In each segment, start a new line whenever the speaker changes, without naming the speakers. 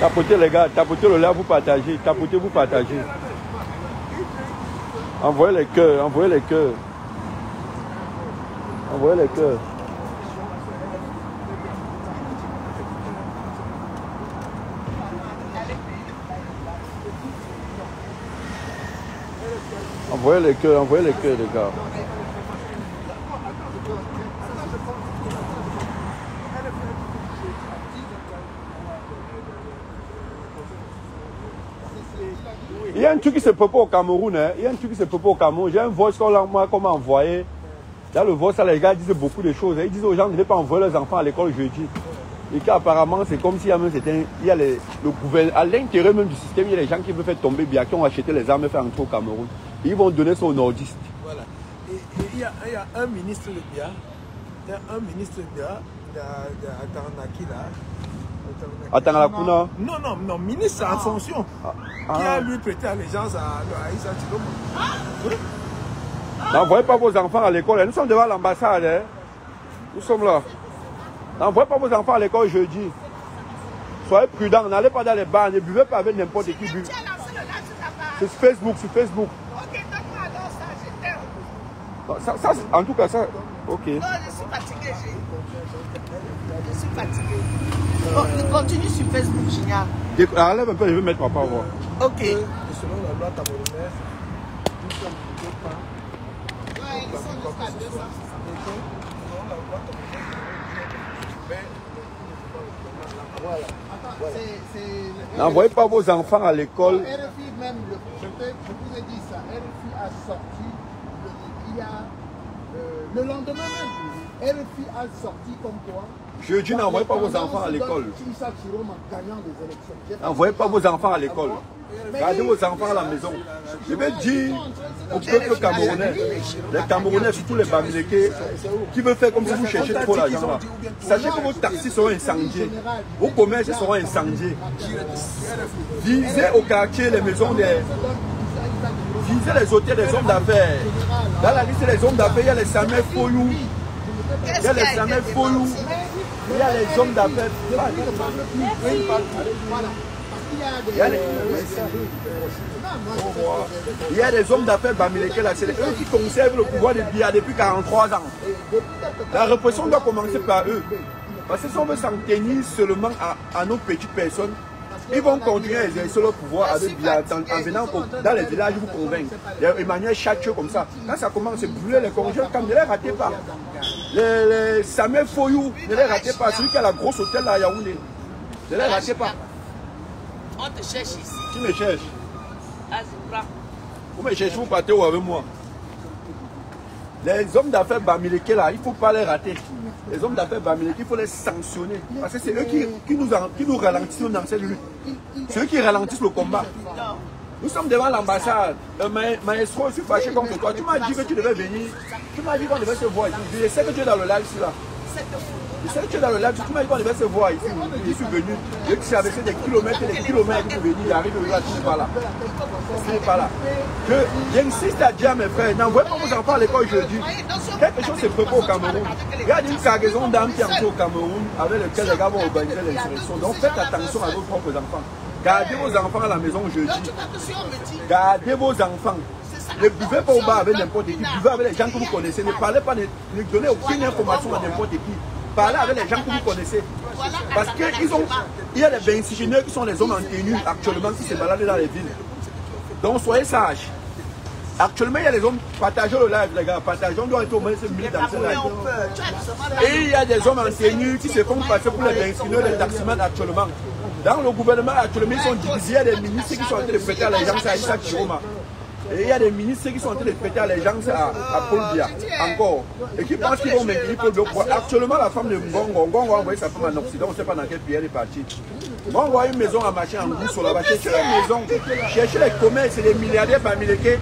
Tapotez les gars, tapotez le là, vous partagez, tapotez, vous partagez. Envoyez les cœurs, envoyez les cœurs. Envoyez les cœurs. Envoyez les cœurs, les gars. Il y a un truc qui se peut pas au Cameroun, hein. Il y a un truc qui se peut pas au Cameroun. J'ai un voice qu'on m'a envoyé. Dans le voice, les gars disent beaucoup de choses. Ils disent aux gens de ne pas envoyer leurs enfants à l'école jeudi. Et qu'apparemment, c'est comme s'il y a même le gouvernement, à l'intérieur même du système, il y a des gens qui veulent faire tomber bien, qui ont acheté les armes et faire entrer au Cameroun. Et ils vont donner ça aux nordistes.
Voilà. Et il y a un ministre de Bia, d'Atanaki là.
Atanakuna.
Non, ministre en fonction. Qui a lui prêté allégeance à Issa Chilombo. Oui.
N'envoyez pas vos enfants à l'école. Nous sommes devant l'ambassade. Hein. Nous sommes là. N'envoyez pas vos enfants à l'école jeudi. Soyez prudents. N'allez pas dans les bars. Ne buvez pas avec n'importe qui. C'est sur Facebook. Ok, donne-moi alors ça. Ça, en tout cas, ça. Ok.
Non, je suis fatigué. Je suis fatigué. Continue sur Facebook, Chignard.
Enlève un peu, je vais mettre ma parole.
Ok.
Et selon la loi camerounaise, nous sommes pas.
Ouais, ils sont jusqu'à 200.
Voilà.
N'envoyez pas vos enfants à l'école.
RFI même, je vous ai dit ça, RFI a sorti, le lendemain même, RFI a sorti comme quoi.
Jeudi, n'envoyez pas vos enfants à l'école. N'envoyez pas vos enfants à l'école. Gardez vos enfants à la maison. Je vais dire au peuple camerounais, les Camerounais, surtout les Bamileke, qui veulent faire comme si vous cherchez trop l'argent. Sachez que vos taxis seront incendiés, vos commerces seront incendiés. Visez au quartier les maisons des... Visez les hôtels des hommes d'affaires. Dans la liste des hommes d'affaires, il y a les Samuel Foyou. Il y a les Samuel Foyou. Il y a les hommes d'affaires. Il y a des hommes d'affaires Bamileke là, c'est eux qui conservent le pouvoir de Biya depuis 43 ans. La répression doit commencer par eux. Parce que si on veut s'en tenir seulement à nos petites personnes, ils vont continuer à exercer leur pouvoir avec Biya en venant dans les villages vous convaincre. Emmanuel Chacheux comme ça. Quand ça commence, c'est brûler les congés, comme ne les ratez pas. Les Samuel Foyou, ne les ratez pas. Celui qui a la grosse hôtel là à Yaoundé, ne les ratez pas.
On te cherche ici.
Qui me cherche?
Azibra.
Vous me cherchez, vous partez où avec moi? Les hommes d'affaires Bamileke là, il ne faut pas les rater. Les hommes d'affaires Bamileke, il faut les sanctionner. Parce que c'est eux qui nous ralentissent dans cette lutte. C'est eux qui ralentissent le combat. Nous sommes devant l'ambassade. Maestro, je suis fâché contre toi. Tu m'as dit que tu devais venir. Tu m'as dit qu'on devait se voir ici. Je sais que tu es dans le live ici là. Je sais que tu es dans le live. Tu m'as dit qu'on devait se voir ici. Je suis venu. Je suis avec des kilomètres et des kilomètres pour venir. J'arrive là, je ne suis pas là. Je ne suis pas là. J'insiste à dire à mes frères, n'envoyez pas vos enfants à l'école jeudi. Quelque chose se prépare au Cameroun. Il y a une cargaison d'armes qui est entrée au Cameroun avec lequel les gars vont organiser l'insurrection. Donc faites attention à vos propres enfants. Gardez vos enfants à la maison jeudi. Gardez vos enfants. Ne buvez pas au bar avec n'importe qui. Buvez avec les gens que vous connaissez. Ne parlez pas, ne donnez aucune information à n'importe qui. Parlez avec les gens que vous connaissez. Parce qu'il y a des bensigéneurs qui sont les hommes en tenue actuellement qui se baladent dans les villes. Donc soyez sages. Actuellement, il y a les hommes, partagez le live, les gars, partagez, on doit être au moins 5 minutes dans ce live. Et il y a des hommes en tenue qui se font passer pour les bensigéneurs, les taximans actuellement. Dans le gouvernement actuellement, ils sont divisés, il y a des ministres qui sont en train de prêter allégeance à Issa Chiroma. Et il y a des ministres qui sont en train de prêter allégeance à Paul Biya, encore. Et qui pensent qu'ils vont maintenir Paul Biya. Actuellement, la femme de Ngongo a envoyé sa femme en Occident, on ne sait pas dans quel pays elle est partie. Ngongo a une maison à marcher en Gousso là-bas. Cherchez les maisons, cherchez les commerces et les milliardaires Bamileke.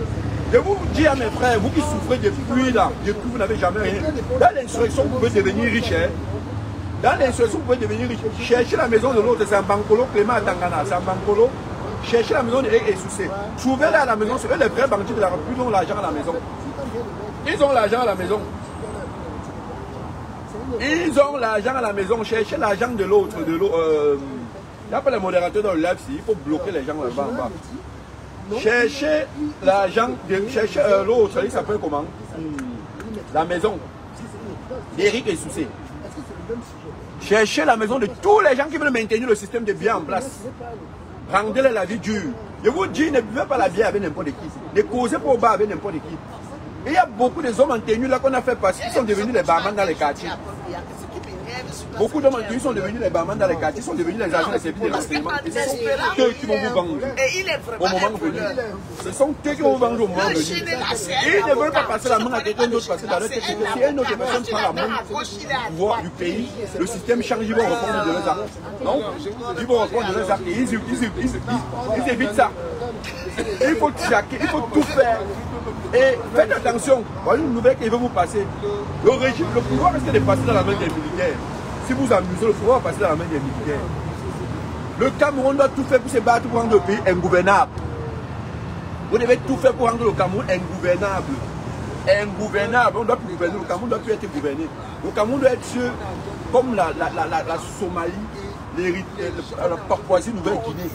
Je vous dis à mes frères, vous qui souffrez depuis là, depuis vous n'avez jamais rien. Dans l'insurrection, vous pouvez devenir riche. Dans l'insurrection, vous pouvez devenir riche. Cherchez la maison de l'autre, c'est un Bankolo, Clément à Tangana, c'est un Bankolo. Cherchez la maison d'Eric Essoussé. Trouvez-les à la maison, c'est eux les vrais bandits de la République, ils ont l'argent à la maison. Ils ont l'argent à la maison. Ils ont l'argent à la maison. Cherchez l'argent de l'autre. Il n'y a pas les modérateurs dans le live, il faut bloquer les gens là-bas en bas. Cherchez l'argent de l'autre, il s'appelle comment? La maison d'Eric Essoussé. Cherchez la maison de tous les gens qui veulent maintenir le système de biens en place. Rendez-les la vie dure. Je vous dis, ne buvez pas la bière avec n'importe qui. Ne causez pas au bar avec n'importe qui. Et il y a beaucoup de hommes en tenue là qu'on a fait passer, qui sont devenus les barman dans les quartiers. Beaucoup d'hommes en tenue sont devenus les barman dans les quartiers, sont devenus les agents de service de renseignement. Et ce sont eux qui vont vous vendre au moment venu. Ce sont eux qui vont vous vendre au moment venu. Ils ne veulent pas passer la main à quelqu'un d'autre parce que dans leur tête, si une autre personne prend la main du pouvoir du pays, le système change, ils vont reprendre de leurs actes. Non, ils vont reprendre de leurs actes et ils évitent ça. Il faut traquer, il faut tout faire. Et faites attention, voilà une nouvelle qui veut vous passer. Le régime, le pouvoir risque de passer dans la main des militaires. Si vous amusez, le pouvoir va passer dans la main des militaires. Le Cameroun doit tout faire pour se battre pour rendre le pays ingouvernable. Vous devez tout faire pour rendre le Cameroun ingouvernable. Ingouvernable, on doit plus gouverner, le Cameroun doit plus être gouverné. Le Cameroun doit être comme la Somalie, la Papouasie Nouvelle-Guinée.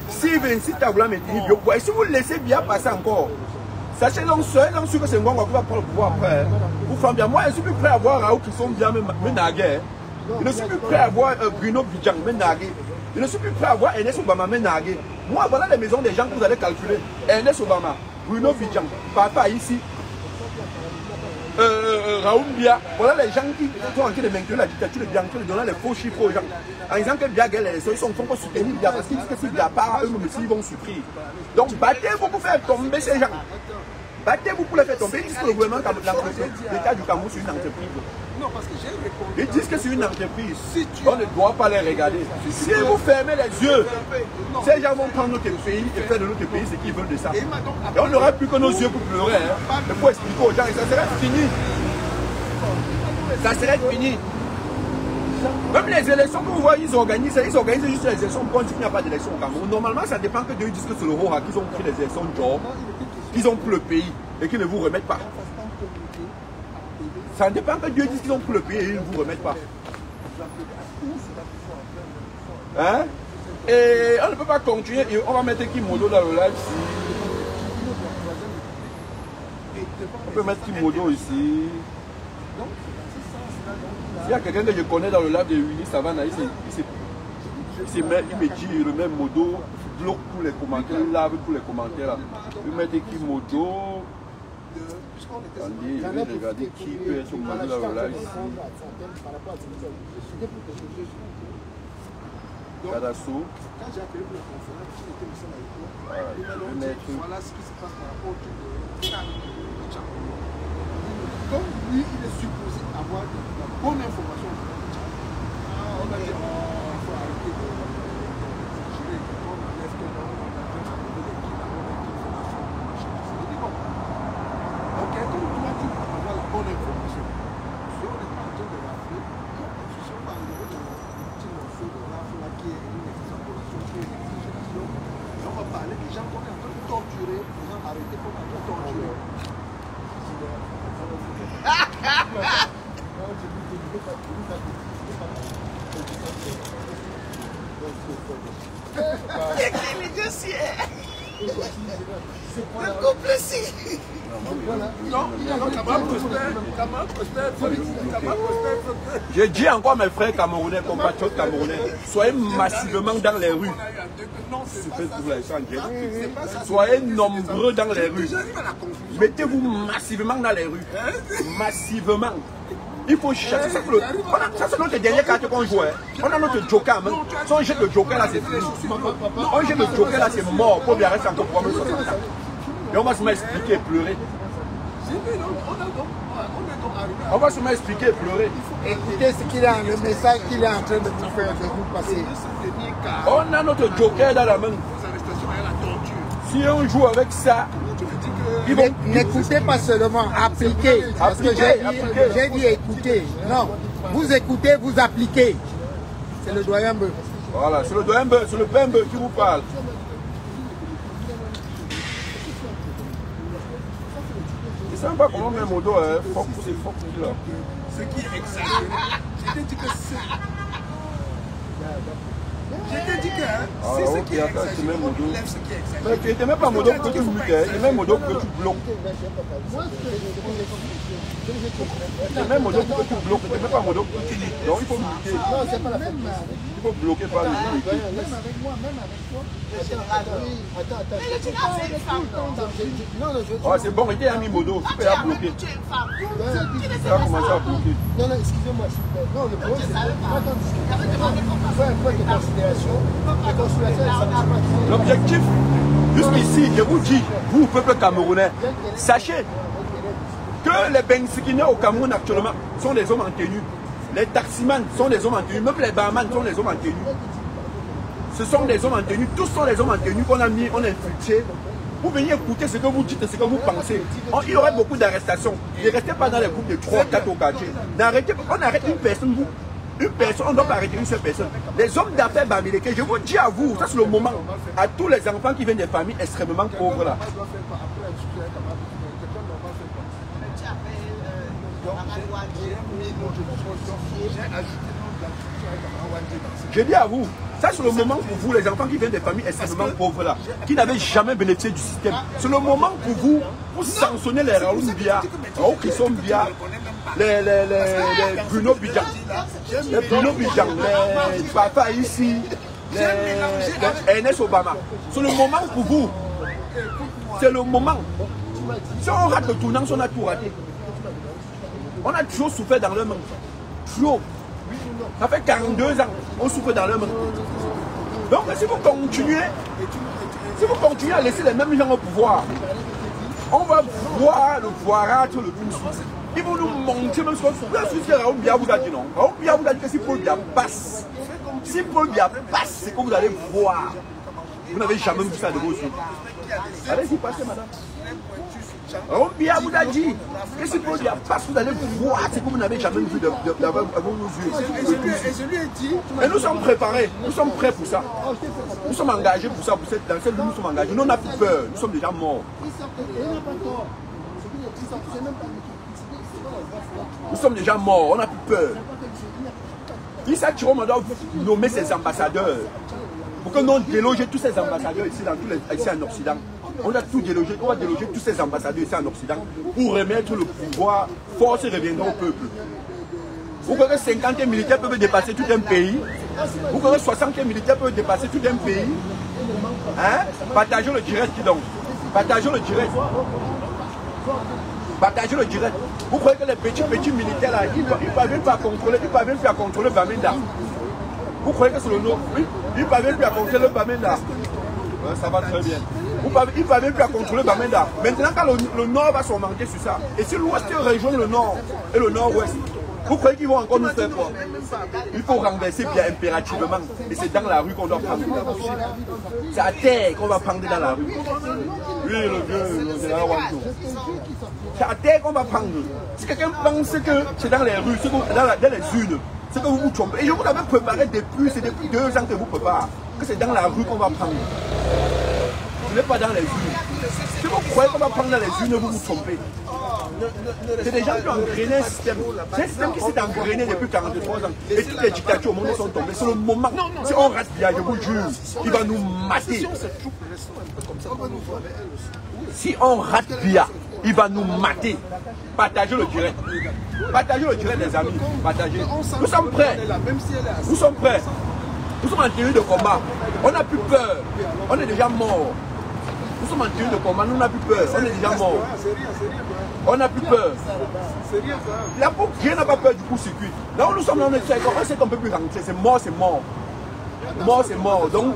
Si Vinci Tabula maintenir Biokwa, et si vous le laissez bien passer encore, sachez donc sûr que c'est moi qui va prendre le pouvoir après. Vous faites bien. Moi, je suis plus prêt à voir Raoult qui sont bien Menagué. Je ne suis plus prêt à voir Bruno Bidjan Menagué. Je ne suis plus prêt à voir Ernest Obama Menagué. Moi, voilà les maisons des gens que vous allez calculer. Ernest Obama, Bruno Bidjan, Papa ici, Raoult Bia. Voilà les gens qui sont en train de maintenir la dictature de Bianchi, de donner les faux chiffres aux gens. En disant que Bia gagne ils sont pas soutenir Bia parce qu'ils disent que si Bia part, eux-mêmes ils vont souffrir. Donc battez-vous pour faire tomber ces gens. Battez-vous pour les faire tomber. Ils disent que le gouvernement, l'État du Cameroun, c'est une entreprise.
Non, parce que j'ai répondu.
Ils disent que c'est une entreprise. On ne doit pas les regarder. Si vous fermez les yeux, ces gens vont prendre notre pays et faire de notre pays ce qu'ils veulent de ça. Et on n'aura plus que nos yeux pour pleurer. Il faut expliquer aux gens et ça serait fini. Ça serait fini. Même les élections que vous voyez, ils organisent juste les élections pour qu'il n'y a pas d'élection au Cameroun. Normalement, ça dépend que d'eux, ils disent que c'est le Roha qu'ils ont pris les élections de genre, qu'ils ont pris le pays et qu'ils ne vous remettent pas. Ça dépend que Dieu dise qu'ils ont pris le pays et ils ne vous remettent pas. Hein? Et on ne peut pas continuer. Et on va mettre Kimodo dans le live ici. On peut mettre Kimodo ici. S'il y a quelqu'un que je connais dans le live de Winnie Savannah, il me dit le même modo, bloque tous les commentaires, il lave tous les commentaires là. Il met Kimodo. Attendez, je vais regarder qui peut être au modo dans le live ici. Kadasso.
Voilà ce qui se passe par rapport au comme lui, il est supposé avoir la bonne information. On a dit, il faut arrêter de gérer. On enlève que l'on ok, comme toi, tu peux avoir la bonne information. Si on n'est pas en train de rappeler, je ne suis pas arrivé de petit morceau de rafle là qui est une extrapolation, qui est une exagération. On va parler des gens qu'on est en train de torturer, les gens arrêtés qu'on est en train de torturer.
Les dossiers. Le complice.
Non,
Je dis encore à mes frères camerounais, compatriotes camerounais, soyez massivement dans les rues. Soyez nombreux dans les rues. Mettez-vous massivement dans les rues. Massivement. Il faut chercher ça. Ça, c'est notre dernière carte qu'on joue. On a notre joker. Si on jette le joker là, c'est fini. On jette le joker là, c'est mort. Pour bien rester encore pour me sortir. Et on va se m'expliquer et pleurer. On va se m'expliquer et pleurer.
Écoutez ce qu'il a, le message qu'il est en train de vous faire, de vous passer.
On a notre joker dans la main. Si on joue avec ça,
n'écoutez pas seulement, appliquez. Parce que j'ai dit écoutez. Non, vous écoutez, vous appliquez. C'est le doyen Beu.
Voilà, c'est le doyen Beu, c'est le père Beu qui vous parle. sais pas comment même au dos, c'est fort là.
Ce qui est exagéré, je t'ai dit que c'est... Je t'ai dit que c'est ce qui est exagéré, on lève ce qui est exagéré.
Mais tu n'étais même pas Modo que tu luttes, et même Modo que tu bloques. C'est même Modo que tu bloques, tu n'étais même pas Modo que tu luttes. Donc il faut lutter.
Non, c'est pas la peine.
Il faut bloquer par le
Même avec moi, Attends.
Mais le Tchina, c'est une femme.
Non, je...
Oh, c'est bon, il était ami Modo, tu peux la bloquer.
Tu es une femme. Tu ne
Tu
sais
vas
pas
commencer
ça.
à bloquer.
Non, excusez-moi, s'il vous plaît. Non, le problème, c'est que...
J'avais demandé pourquoi.
Faut un peu de considération. La considération, ça ne pas...
L'objectif, jusqu'ici, je vous dis, vous, peuple camerounais, sachez que les Bensikinais au Cameroun actuellement sont des hommes en tenue. Les taximans sont des hommes en tenue. Même les barman sont des hommes en tenue. Ce sont des hommes en tenue. Tous sont des hommes en tenue qu'on a mis, on a infiltré. Vous venez écouter ce que vous dites et ce que vous pensez. Il y aurait beaucoup d'arrestations. Ne restez pas dans les groupes de 3 ou 4 au quartier. On arrête une personne, vous. Une personne, on ne doit pas arrêter une seule personne. Les hommes d'affaires bamileke, je vous dis à vous, ça c'est le moment, à tous les enfants qui viennent des familles extrêmement pauvres là. Je dis à vous, ça c'est le moment pour vous, les enfants qui viennent des familles extrêmement pauvres là, qui n'avaient jamais bénéficié du système. C'est le moment pour vous, pour sanctionner les Raoul Bia, Raoul Kissom Bia, les Bruno Bidjan, les Papa ici, les Ernest Obama. C'est le moment pour vous. C'est le moment. Si on rate le tournant, on a tout raté. On a toujours souffert dans le monde. Toujours. Ça fait 42 ans, on souffre dans le monde. Donc si vous continuez à laisser les mêmes gens au pouvoir, on va voir le voirâtre le tout. Ils vont nous montrer même ce que Raoul Bia vous a dit non. Raoul Bia vous a dit que si Paul Bia passe, c'est que vous allez voir. Vous n'avez jamais vu ça de vos yeux. Allez-y, passez, madame. Raoul Bia vous a dit que si Paul Bia passe, vous allez voir ce que vous n'avez jamais vu de vos yeux. Et nous sommes préparés, nous sommes prêts pour ça. Nous sommes engagés pour ça, dans cette vie, nous sommes engagés. Nous, on n'a plus peur, nous sommes déjà morts. Nous sommes déjà morts, on n'a plus peur. Issa Chiroma doit nommer ses ambassadeurs. Pour que nous délogions tous ces ambassadeurs ici, ici en Occident. On a tout délogé, on va déloger tous ces ambassadeurs ici en Occident pour remettre le pouvoir, force reviendra au peuple. Vous croyez que 50 militaires peuvent dépasser tout un pays? Vous croyez que 60 militaires peuvent dépasser tout un pays? Hein? Partagez le direct qui donc. Partagez le direct. Partagez le direct. Vous croyez que les petits militaires là, ils ne parviennent pas à contrôler Bamenda? Vous croyez que c'est le nom? Ils ne parviennent plus à contrôler le Bamenda. Ça va très bien. Ils ne parviennent plus à contrôler Bamenda. Maintenant, quand le nord va s'augmenter sur ça, et si l'ouest rejoint le nord et le nord-ouest, vous croyez qu'ils vont encore nous faire quoi? Il faut renverser bien impérativement. Et c'est dans la rue qu'on doit prendre. C'est à terre qu'on va prendre dans la rue. Oui, le vieux, c'est la Wanto. C'est à terre qu'on va prendre. Si quelqu'un pense que c'est dans les rues, dans les unes, c'est que vous vous trompez. Et je vous l'avais préparé c'est depuis 2 ans que vous préparez. Que c'est dans la rue qu'on va prendre. Ce n'est pas dans les unes. Si vous croyez qu'on va prendre dans les unes, vous vous trompez. C'est des gens qui ont engrainé un système. C'est un système qui s'est engrainé depuis 43 ans. Et toutes les dictatures au monde sont tombées. C'est le moment. Si on reste bien, je vous jure, il va nous mater. Si on rate bien, il va nous mater. Partagez le direct. Partagez le direct, les amis. Partagez. Nous sommes prêts. Nous sommes prêts. Nous sommes en tenue de combat. On n'a plus peur. On est déjà mort. Nous sommes en tenue de combat. Nous n'avons plus peur. On est déjà mort. On n'a plus peur. La pauvre, rien n'a pas peur du coup-circuit. Là où nous sommes, on sait qu'on ne peut plus rentrer. C'est mort, c'est mort. Mort, c'est mort. Donc,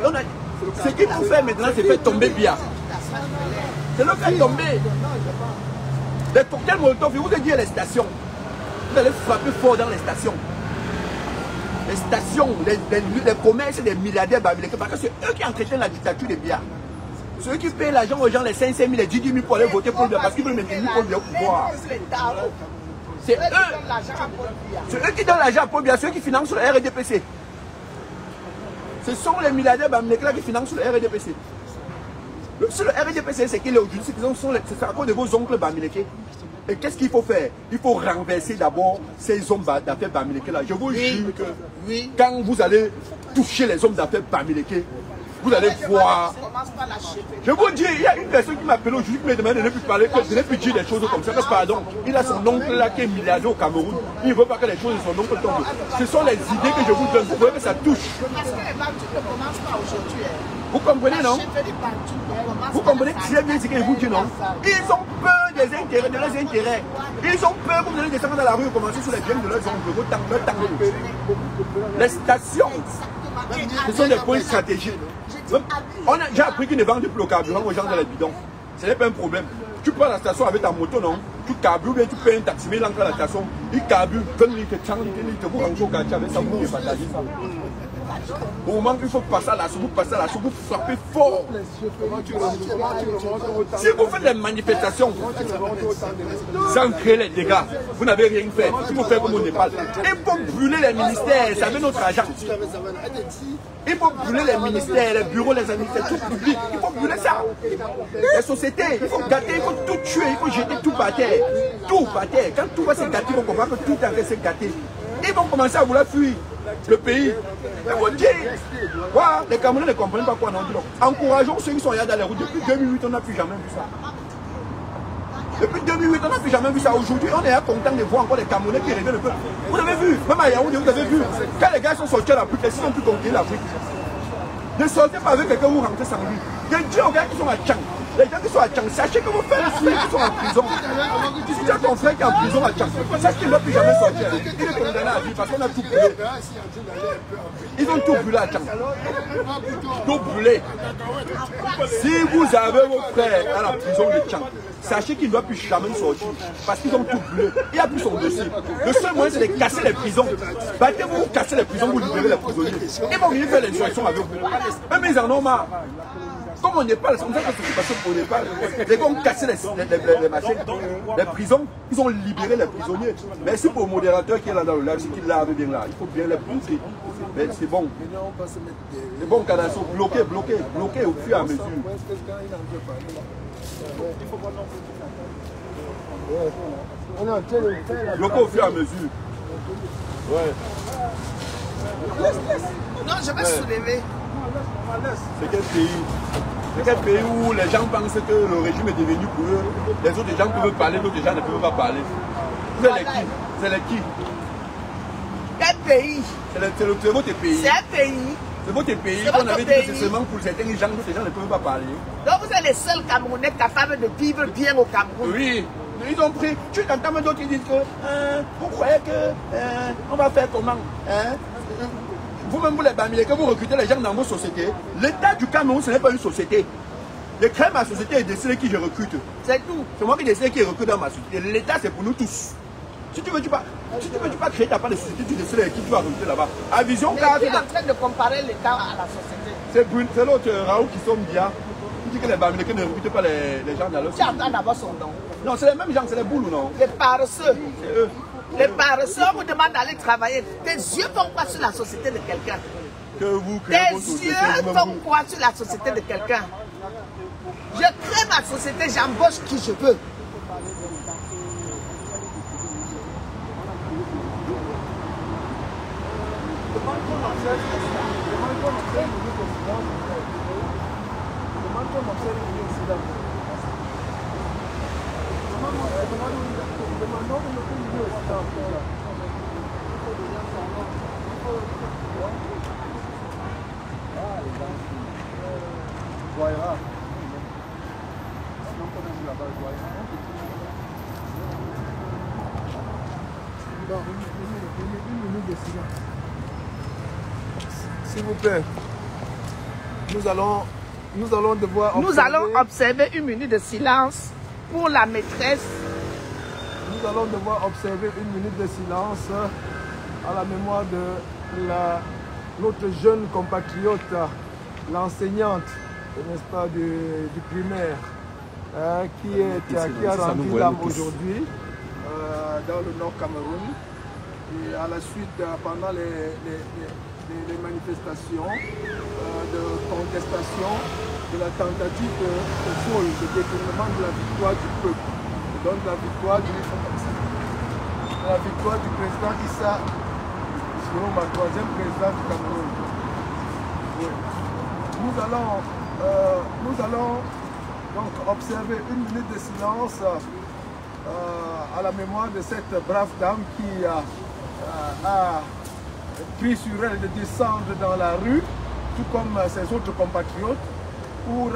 ce qu'il faut faire maintenant, c'est faire tomber bien. C'est le faire tomber. Les cocktails Molotov, je vous ai dit les stations. Vous allez frapper fort dans les stations. Les stations, les commerces des milliardaires bamileke, parce que c'est eux qui entretiennent la dictature des biens. Ceux qui payent l'argent aux gens, les 500 000, les 10 000 pour aller voter pour lui, parce qu'ils veulent maintenir Paul Biya au pouvoir. C'est eux. C'est eux qui donnent l'argent à Paul Biya, ceux qui financent le RDPC. Ce sont les milliardaires bamileke qui financent le RDPC. Si le RDPC, c'est qu'il est aujourd'hui, c'est à cause de vos oncles bamileke. Et qu'est-ce qu'il faut faire? Il faut renverser d'abord ces hommes d'affaires bamileke là. Je vous jure que quand vous allez toucher les hommes d'affaires bamileke, vous allez voir. Je vous dis, il y a une personne qui m'a appelé aujourd'hui qui m'a demandé de ne plus parler, de ne plus dire des choses comme ça. Mais pardon, il a son oncle là qui est milliardaire au Cameroun. Il ne veut pas que les choses de son oncle tombent. Ce sont les idées que je vous donne. Vous voyez que ça touche.
Parce que les Bantous ne commencent pas aujourd'hui.
Vous comprenez, non? Vous comprenez très bien ce que je vous dis, non? Ils ont peur des intérêts, de leurs intérêts. Ils ont peur que vous allez descendre dans la rue et commencer sur les biens de leurs oncles, leur temps. Les stations, ce sont des points stratégiques. J'ai appris qu'ils ne vendent plus le carburant aux gens dans les bidons. Ce n'est pas un problème. Tu prends la station avec ta moto, non? Tu carbures, bien tu payes un taxi, mais il entre à la station, il carbure 20 litres, 30 litres, vous rentrez au quartier avec ça, vous pouvez partager ça. Au moment qu'il faut passer à l'assaut, vous frappez fort. Si vous faites des manifestations sans créer les dégâts, vous n'avez rien fait. Il faut faire comme au Népal. Il faut brûler les ministères, c'est avec notre argent. Il faut brûler les ministères, les bureaux, les administrations, tout public. Il faut brûler ça. Les sociétés, il faut gâter, il faut tout tuer, il faut jeter tout par terre. Tout par terre. Quand tout va se gâter, ils vont comprendre que tout est en train de se gâter. Ils vont commencer à vouloir fuir le pays. Les Camerounais ne comprennent pas quoi on dit. Encourageons ceux qui sont là dans les routes. Depuis 2008, on n'a plus jamais vu ça. Depuis 2008, on n'a plus jamais vu ça. Aujourd'hui, on est content de voir encore les Camerounais qui reviennent le peuple. Vous avez vu, même à Yaoundé, vous avez vu. Quand les gars sont sortis à l'Afrique, ils n'ont plus conquérir l'Afrique. Ne sortez pas avec quelqu'un où vous rentrez sans lui. Je dis aux gars qui sont à Tchang. Les gens qui sont à Tchang, sachez que vos frères qui sont en prison. Si tu as ton frère qui est en prison à Tchang, sache qu'il ne va plus jamais sortir. Il est condamné à vie parce qu'on a tout brûlé. Ils ont tout brûlé à Tchang. Tout brûlé. Si vous avez vos frères à la prison de Tchang, sachez qu'il ne doit plus jamais sortir parce qu'ils ont tout brûlé. Il n'y a plus son dossier. Le seul moyen, c'est de casser les prisons. Battez-vous, cassez les prisons, vous libérez les prisonniers. Ils vont venir faire l'insurrection avec vous. Même ils en ont marre. Comme on n'est pas, c'est comme ça que c'est passé au Népal. Les gars ont cassé les machines, les prisons, ils ont libéré les prisonniers. Merci pour le modérateur qui est là dans le live, c'est qu'il lave bien là. Il faut bien les bloquer. Mais c'est bon. C'est bon, Canasso, bloquer au fur et à mesure. Bloquer au fur et à mesure. Ouais.
Non, je vais soulever.
C'est quel pays? C'est quel pays où les gens pensent que le régime est devenu pour eux? Les autres gens peuvent parler, d'autres gens ne peuvent pas parler. C'est les qui? C'est les qui?
Quel pays?
C'est votre pays.
C'est un pays.
C'est votre pays. On avait dit que c'est seulement pour certains gens, d'autres gens ne peuvent pas parler.
Donc vous êtes les seuls Camerounais capables de vivre bien au Cameroun.
Oui. Ils ont pris. Tu entends même d'autres qui disent que vous croyez que on va faire comment? Vous-même, vous les Bamileke, vous recrutez les gens dans vos sociétés. L'État du Cameroun, ce n'est pas une société. Je crée ma société et décide qui je recrute.
C'est tout.
C'est moi qui décide qui recrute dans ma société. L'État, c'est pour nous tous. Si tu veux, tu veux pas créer ta part de société, tu décides qui tu vas recruter là-bas. À Vision
Mais
Card.
qui est en train de comparer l'État à la société?
C'est l'autre Raoul qui sont bien. Il dit que les Bamileke ne recrutent pas les gens dans leur société.
Tu entends d'abord son nom.
Non, c'est les mêmes gens, c'est les boules ou non?
Les paresseux.
C'est eux.
Les paresseux, on vous demande d'aller travailler. Tes yeux font quoi sur la société de quelqu'un?
Que vous créez
Tes
votre société.
yeux font quoi sur la société de quelqu'un? Je crée ma société, j'embauche qui je veux.
S'il vous plaît, nous allons devoir observer,
Nous allons observer une minute de silence pour la maîtresse.
Nous allons devoir observer une minute de silence à la mémoire de notre jeune compatriote, l'enseignante, n'est-ce pas, du primaire, qui a rendu l'âme aujourd'hui dans le Nord Cameroun. Et à la suite, pendant les manifestations de contestation de la tentative de vol, de détournement de la victoire du peuple. donne la victoire du président Issa Chiroma, troisième président du Cameroun. Oui. Nous allons donc observer une minute de silence à la mémoire de cette brave dame qui a pris sur elle de descendre dans la rue, tout comme ses autres compatriotes, pour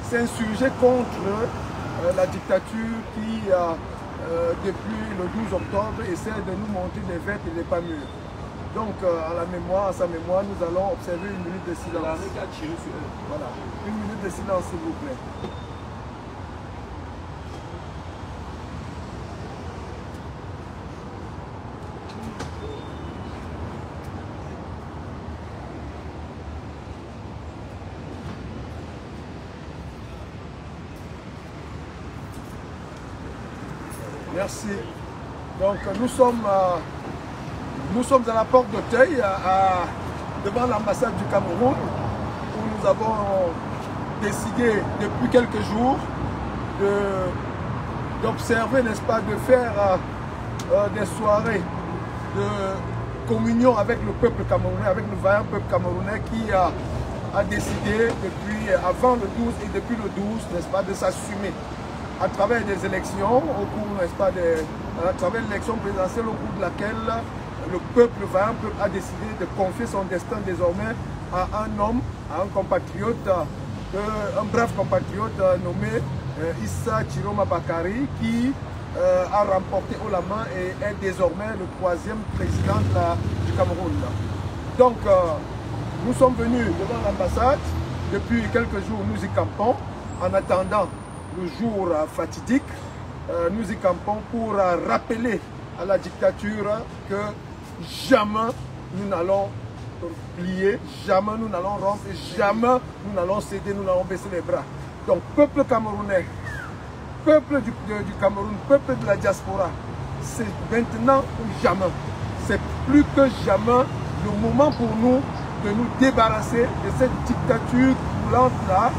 s'insurger contre la dictature qui, depuis le 12 octobre, essaie de nous monter des vêtements et des pas mûrs. Donc, à sa mémoire, nous allons observer une minute de silence. Voilà, une minute de silence, s'il vous plaît. Merci. Donc nous sommes à la porte d'Auteuil, devant l'ambassade du Cameroun, où nous avons décidé depuis quelques jours d'observer, n'est-ce pas, de faire des soirées de communion avec le peuple camerounais, avec le vaillant peuple camerounais qui a décidé depuis avant le 12 et depuis le 12, n'est-ce pas, de s'assumer à travers des élections, au cours, n'est-ce pas, à travers l'élection présidentielle au cours de laquelle le peuple vaillant a décidé de confier son destin désormais à un homme, à un compatriote, un brave compatriote nommé Issa Chiroma Bakary, qui a remporté haut la main et est désormais le troisième président du Cameroun. Donc, nous sommes venus devant l'ambassade. Depuis quelques jours, nous y campons en attendant le jour fatidique. Nous y campons pour rappeler à la dictature que jamais nous n'allons plier, jamais nous n'allons rompre, jamais nous n'allons céder, nous n'allons baisser les bras. Donc, peuple camerounais, peuple du Cameroun, peuple de la diaspora, c'est maintenant ou jamais. C'est plus que jamais le moment pour nous de nous débarrasser de cette dictature coulante-là,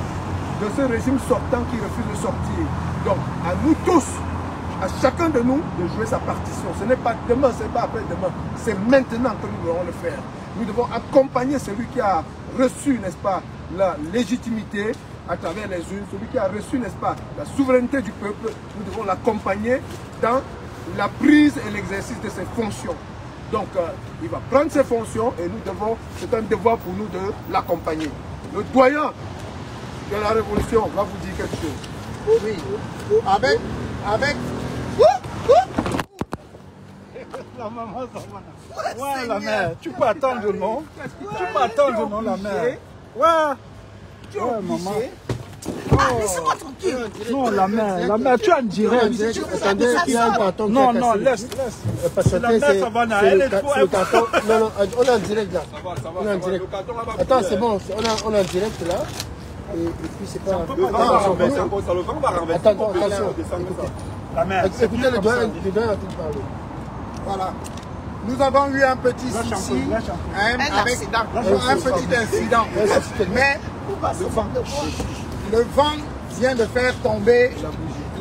de ce régime sortant qui refuse de sortir. Donc, à nous tous, à chacun de nous, de jouer sa partition. Ce n'est pas demain, ce n'est pas après-demain. C'est maintenant que nous devons le faire. Nous devons accompagner celui qui a reçu, n'est-ce pas, la légitimité à travers les urnes, celui qui a reçu, n'est-ce pas, la souveraineté du peuple. Nous devons l'accompagner dans la prise et l'exercice de ses fonctions. Donc, il va prendre ses fonctions et nous devons, c'est un devoir pour nous de l'accompagner. Le doyen de la révolution va vous dire quelque chose.
Oui, avec
la maman, ça va. Ouais, la mère, tu peux attendre, non? Tu peux attendre, non, la mère? Ouais. Ouais, maman.
Ah, laissez-moi tranquille.
Non, la mère, tu es en direct.
attendez, il y a un carton.
Non, laisse. La mère, ça va, elle est trop.
Non, on est en direct là.
Ça va,
On est en direct.
Attends,
c'est bon, on est en direct là. Et puis c'est pas...
Ça le vent va renverser.
Attention.
La mère,
écoutez le doyen a-t-il parlé. Voilà. Nous avons eu un petit souci, un petit incident. Mais le vent vient de faire tomber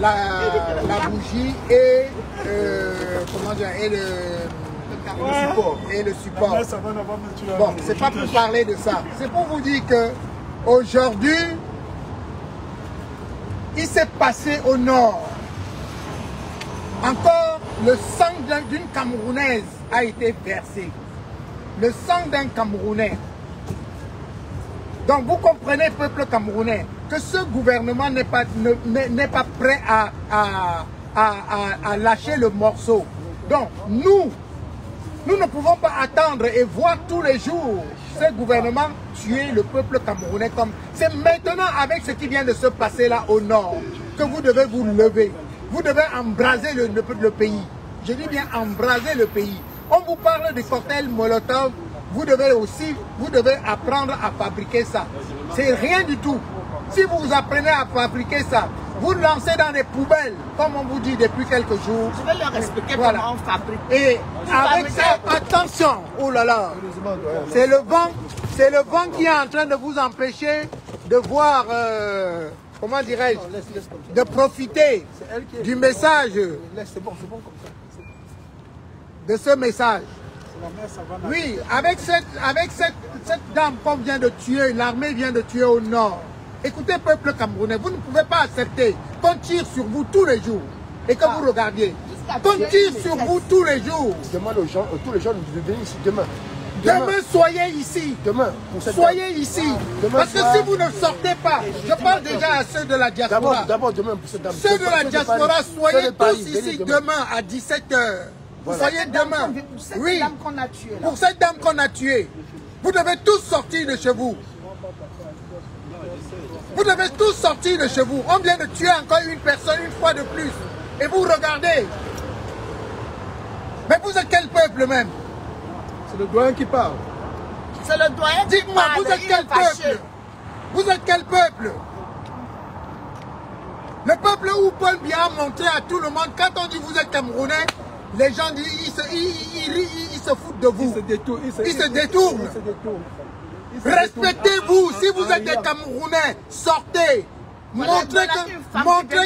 la bougie et comment dire, et le support. Bon, c'est pas pour parler de ça. C'est pour vous dire que aujourd'hui, il s'est passé au nord. Encore, le sang d'une Camerounaise a été versé. Le sang d'un Camerounais. Donc vous comprenez, peuple camerounais, que ce gouvernement n'est pas prêt à lâcher le morceau. Donc nous ne pouvons pas attendre et voir tous les jours ce gouvernement tuer le peuple camerounais. Comme c'est maintenant avec ce qui vient de se passer là au nord que vous devez vous lever. Vous devez embraser le pays. Je dis bien embraser le pays. On vous parle de cocktails Molotov. Vous devez apprendre à fabriquer ça. C'est rien du tout. Si vous apprenez à fabriquer ça, vous le lancez dans les poubelles, comme on vous dit depuis quelques jours.
Je vais leur expliquer comment on fabrique.
Et avec ça, attention, oh là là, c'est le vent qui est en train de vous empêcher de voir comment dirais-je, de profiter du message,
C'est bon comme ça.
de ce message. Oui, avec cette dame qu'on vient de tuer, l'armée vient de tuer au nord. Écoutez, peuple camerounais, vous ne pouvez pas accepter qu'on tire sur vous tous les jours et que vous regardiez. Qu'on tire sur vous tous les jours.
Je demande aux gens, tous les gens de venir ici demain.
Demain, soyez ici.
Demain,
soyez ici. Parce que si vous ne sortez pas, je parle déjà à ceux de la diaspora.
D'abord demain pour cette dame.
Ceux de la diaspora, soyez tous ici demain à 17 h. Soyez demain. Oui, pour cette dame qu'on a tuée. Vous devez tous sortir de chez vous. Vous devez tous sortir de chez vous. On vient de tuer encore une personne une fois de plus. Et vous regardez. Mais vous êtes quel peuple même?
C'est le doyen qui parle.
C'est le doyen qui
dites-moi,
parle.
vous êtes quel peuple? Vous êtes quel peuple? Le peuple où Paul Biya a montré à tout le monde, quand on dit vous êtes Camerounais, les gens disent, ils se foutent de vous. Ils se détournent. Respectez-vous. Si vous êtes des Camerounais, sortez. Montrez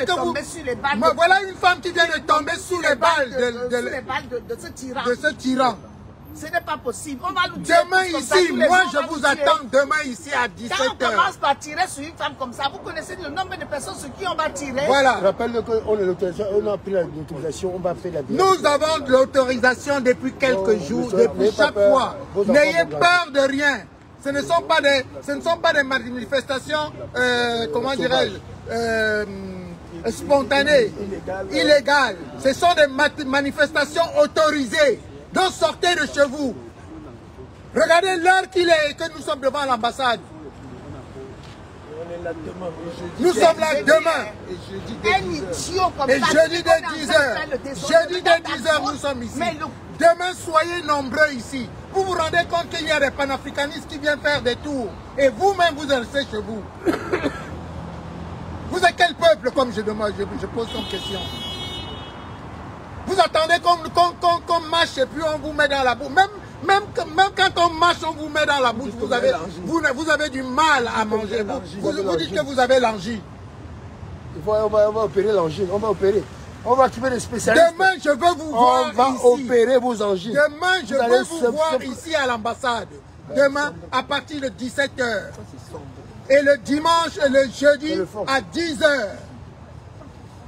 que vous... Voilà une femme qui vient de tomber sous les balles de ce tyran.
Ce n'est pas possible. On va nous tuer
demain ici, moi je vous attends demain ici à 17 h.
Quand on commence par tirer sur une femme comme ça, vous connaissez le nombre de personnes sur qui on va tirer.
Voilà.
Rappelle-le qu'on a pris l'autorisation, on va faire la vidéo.
Nous avons l'autorisation depuis quelques jours, depuis chaque fois. N'ayez peur de rien. Ce ne sont pas des manifestations, comment dirais-je, spontanées, illégales. Ce sont des manifestations autorisées. Donc sortez de chez vous. Regardez l'heure qu'il est que nous sommes devant l'ambassade. Nous sommes là demain. Et jeudi dès 10 h. Jeudi dès 10 h, nous sommes ici. Demain, soyez nombreux ici. Vous vous rendez compte qu'il y a des panafricanistes qui viennent faire des tours. Et vous-même, vous restez chez vous. Vous êtes quel peuple, comme je demande, je pose comme question. Vous attendez qu'on marche et puis on vous met dans la bouche. Même quand on marche, on vous met dans la bouche. Vous avez du mal à manger. Vous dites que vous avez l'angine.
On va opérer l'angine. On va opérer. On va trouver des spécialistes.
Demain, je veux vous voir ici.
On va opérer vos angines.
Demain, je veux vous voir ici à l'ambassade. Demain, à partir de 17 h. Et le dimanche et le jeudi à 10 h.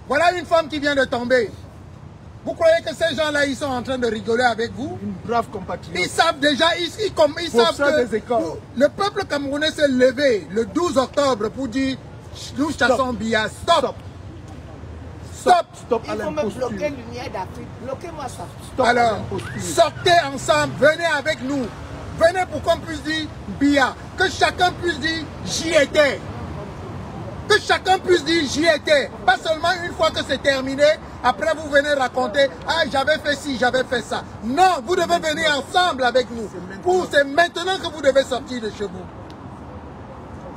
Voilà une femme qui vient de tomber. Vous croyez que ces gens-là, ils sont en train de rigoler avec vous?
Une brave compatriote.
Ils savent déjà, ils savent que le peuple camerounais s'est levé le 12 octobre pour dire nous chassons Biya. Stop. Stop.
Stop.
Il faut me bloquer l'Union d'Afrique. Bloquez-moi ça.
Stop.
Alors, sortez ensemble, venez avec nous. Venez pour qu'on puisse dire Biya. Que chacun puisse dire j'y étais. Que chacun puisse dire j'y étais. Pas seulement une fois que c'est terminé, après vous venez raconter ah j'avais fait ci, j'avais fait ça. Non, vous devez venir ensemble avec nous. C'est maintenant que vous devez sortir de chez vous.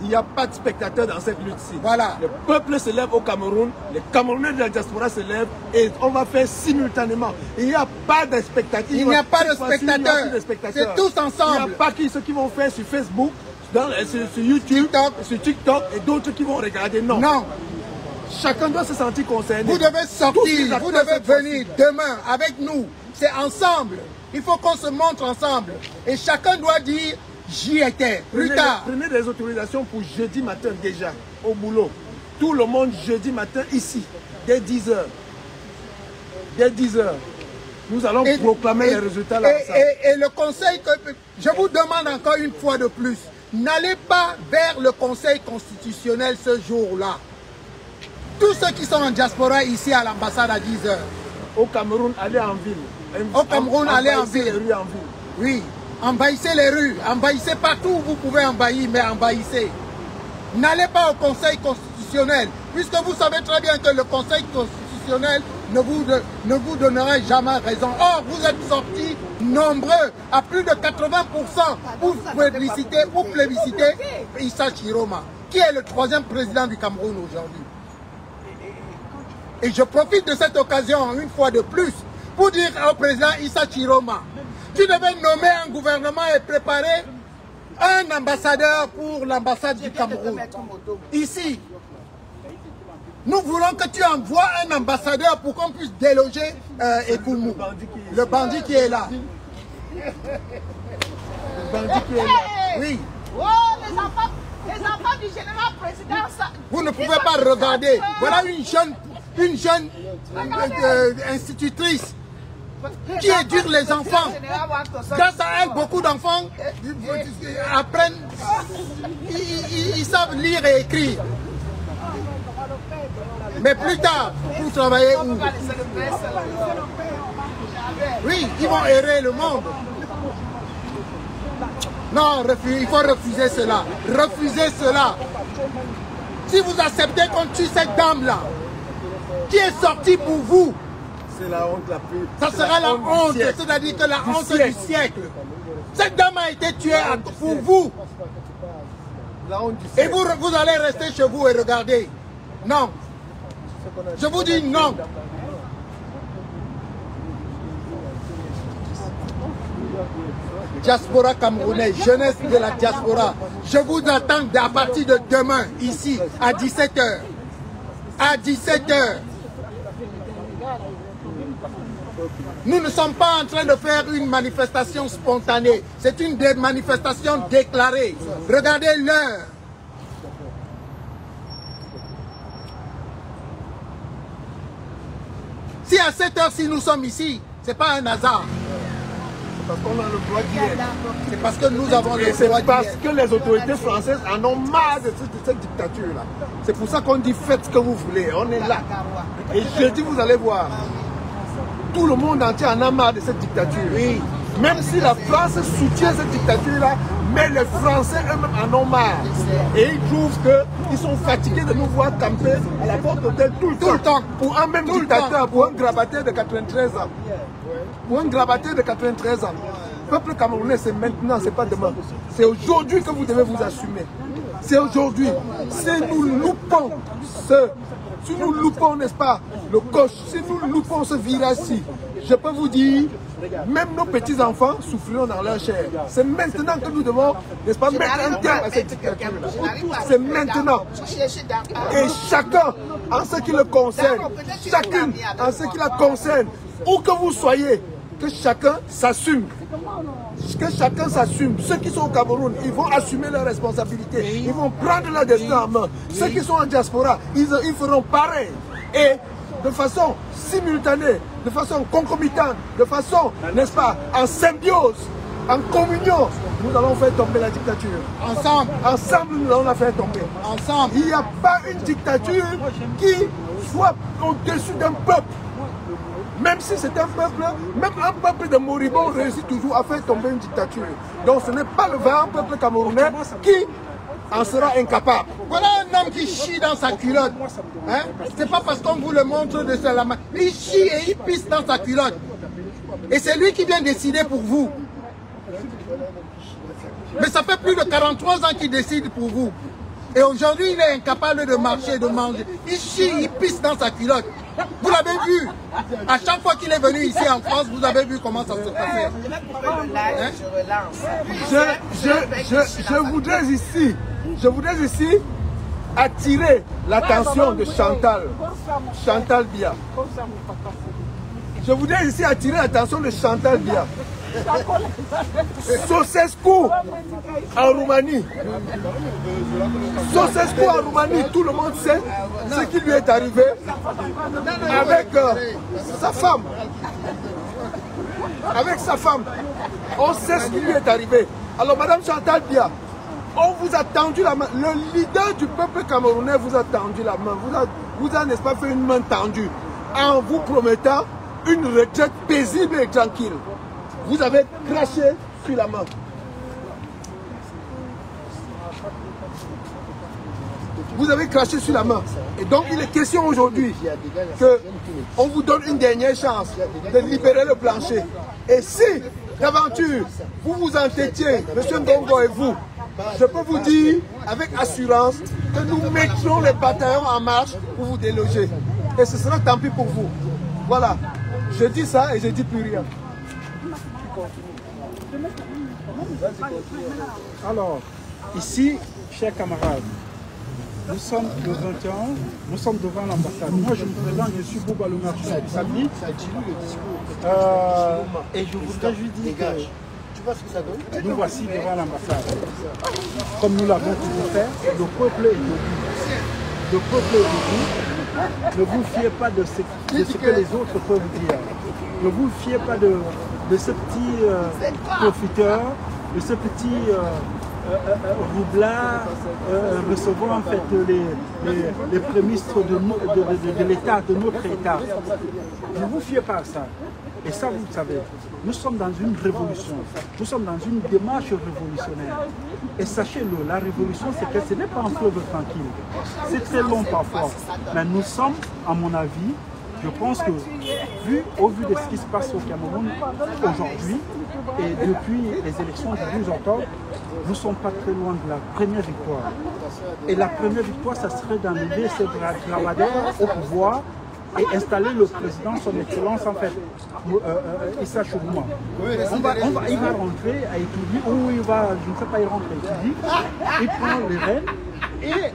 Il n'y a pas de spectateurs dans cette lutte-ci.
Voilà.
Le peuple se lève au Cameroun, les Camerounais de la diaspora se lèvent et on va faire simultanément. Il n'y a pas de spectateurs.
Il n'y a pas de spectateurs. C'est tous ensemble.
Il n'y a pas ceux qui vont faire sur Facebook, sur YouTube, sur TikTok et d'autres qui vont regarder. Non.
Non.
Chacun doit se sentir concerné.
Vous devez sortir, vous devez venir demain avec nous. C'est ensemble. Il faut qu'on se montre ensemble. Et chacun doit dire j'y étais. Plus tard.
Prenez des autorisations pour jeudi matin déjà, au boulot. Tout le monde jeudi matin ici, dès 10 h. Dès 10 h. Nous allons proclamer les résultats là.
Et le conseil, je vous demande encore une fois de plus, n'allez pas vers le conseil constitutionnel ce jour-là. Tous ceux qui sont en diaspora ici à l'ambassade à 10 h.
Au Cameroun, allez en ville.
Au Cameroun, allez en ville.
Les rues en ville.
Oui, envahissez les rues, envahissez partout où vous pouvez envahir, mais envahissez. N'allez pas au conseil constitutionnel, puisque vous savez très bien que le conseil constitutionnel ne vous donnera jamais raison. Or, vous êtes sortis nombreux, à plus de 80% pour plébisciter Issa Chiroma, qui est le 3e président du Cameroun aujourd'hui. Et je profite de cette occasion, une fois de plus, pour dire au président Issa Chiroma, tu devais nommer un gouvernement et préparer un ambassadeur pour l'ambassade du Cameroun. Ici. Nous voulons que tu envoies un ambassadeur pour qu'on puisse déloger Ekoumou, le bandit qui est là. Le bandit qui est là. Oui.
Oh, les enfants du général président.
Vous ne pouvez pas regarder. Voilà une jeune institutrice qui éduque les enfants. Grâce à elle, beaucoup d'enfants apprennent, ils savent lire et écrire. Mais plus tard, pour travailler où? Oui, ils vont errer le monde. Non, il faut refuser cela. Refusez cela. Si vous acceptez qu'on tue cette dame-là, qui est sortie pour vous,
c'est la honte la plus.
ça sera la honte, c'est-à-dire que la honte du siècle. Cette dame a été tuée pour vous.
La honte du
Et
siècle.
vous allez rester chez vous et regarder. Non. Je vous dis non. Diaspora camerounaise, jeunesse de la diaspora, je vous attends à partir de demain, ici, à 17h. À 17h. Nous ne sommes pas en train de faire une manifestation spontanée. C'est une manifestation déclarée. Regardez l'heure. Si à cette heure-ci nous sommes ici, ce n'est pas un hasard.
Parce qu'on a le droit d'y être.
C'est parce que nous avons le
C'est
droit d'y
parce
être.
que les autorités françaises en ont marre de cette dictature-là. C'est pour ça qu'on dit faites ce que vous voulez. On est là. Et jeudi, vous allez voir. Tout le monde entier en a marre de cette dictature.
Oui.
Même si la France soutient cette dictature-là, mais les Français eux-mêmes en ont marre. Et ils trouvent qu'ils sont fatigués de nous voir camper à la porte d'hôtel tout le temps. Pour un même dictateur, pour un grabataire de 93 ans. Pour un grabataire de 93 ans. Le peuple camerounais, c'est maintenant, c'est pas demain. C'est aujourd'hui que vous devez vous assumer. C'est aujourd'hui. Si nous loupons si nous loupons, n'est-ce pas, le coche, si nous loupons ce virage-ci, je peux vous dire, même nos petits-enfants souffriront dans leur chair. C'est maintenant que nous devons, n'est-ce pas, mettre un terme à cette dictature-là. C'est maintenant. Et chacun, en ce qui le concerne, chacune, en ce qui la concerne, où que vous soyez, que chacun s'assume. Que chacun s'assume. Ceux qui sont au Cameroun, ils vont assumer leurs responsabilités. Ils vont prendre leur destin en main. Ceux qui sont en diaspora, ils feront pareil. Et de façon simultanée, de façon concomitante, de façon, n'est-ce pas, en symbiose, en communion, nous allons faire tomber la dictature.
Ensemble.
Ensemble, nous allons la faire tomber.
Ensemble.
Il n'y a pas une dictature qui soit au-dessus d'un peuple. Même si c'est un peuple, même un peuple de moribonds réussit toujours à faire tomber une dictature. Donc ce n'est pas le vaillant peuple camerounais qui en sera incapable.
Voilà un homme qui chie dans sa culotte. Hein? C'est pas parce qu'on vous le montre de la main. Il chie et il pisse dans sa culotte. Et c'est lui qui vient décider pour vous. Mais ça fait plus de 43 ans qu'il décide pour vous. Et aujourd'hui, il est incapable de marcher, de manger. Il chie, il pisse dans sa culotte. Vous l'avez vu. À chaque fois qu'il est venu ici en France, vous avez vu comment ça se passait.
Je voudrais ici attirer l'attention de Chantal Biya. Je voudrais ici attirer l'attention de Chantal Biya. Ceausescu en Roumanie. Ceausescu en Roumanie, tout le monde sait ce qui lui est arrivé avec sa femme. Avec sa femme. On sait ce qui lui est arrivé. Alors, Madame Chantal Biya, on vous a tendu la main. Le leader du peuple camerounais vous a tendu la main. Vous a n'est-ce pas, fait une main tendue en vous promettant une retraite paisible et tranquille. Vous avez craché sur la main. Vous avez craché sur la main. Et donc il est question aujourd'hui qu'on vous donne une dernière chance de libérer le plancher. Et si, d'aventure, vous vous entêtiez, M. Ndongo et vous, je peux vous dire avec assurance que nous mettrons les bataillons en marche pour vous déloger. Et ce sera tant pis pour vous. Voilà. Je dis ça et je ne dis plus rien.
Alors, ici, chers camarades, Nous sommes le 21, nous sommes devant l'ambassade. Moi je me présente, je suis Bouba le marchand du samedi. Et je voudrais juste dire que nous voici devant l'ambassade. Comme nous l'avons toujours fait, le peuple est debout. Le peuple est debout. Ne vous fiez pas de ce que les autres peuvent dire. Ne vous fiez pas de ce petit profiteur, de ce petit roublard recevant en fait les prémices de l'État, de notre État. Ne vous fiez pas à ça. Et ça, vous le savez, nous sommes dans une révolution, nous sommes dans une démarche révolutionnaire. Et sachez-le, la révolution, c'est que ce n'est pas un fleuve tranquille. C'est très long parfois. Mais nous sommes, à mon avis, je pense que, au vu de ce qui se passe au Cameroun aujourd'hui, et depuis les élections du 12 octobre, nous ne sommes pas très loin de la première victoire. Et la première victoire, ça serait d'enlever ces dravadeurs au pouvoir et installer le président, son excellence, en fait, Issa Chourouma. Il va rentrer à Étoudi, ou il va, je ne sais pas, il rentre à Étoudi, il prend les rênes, et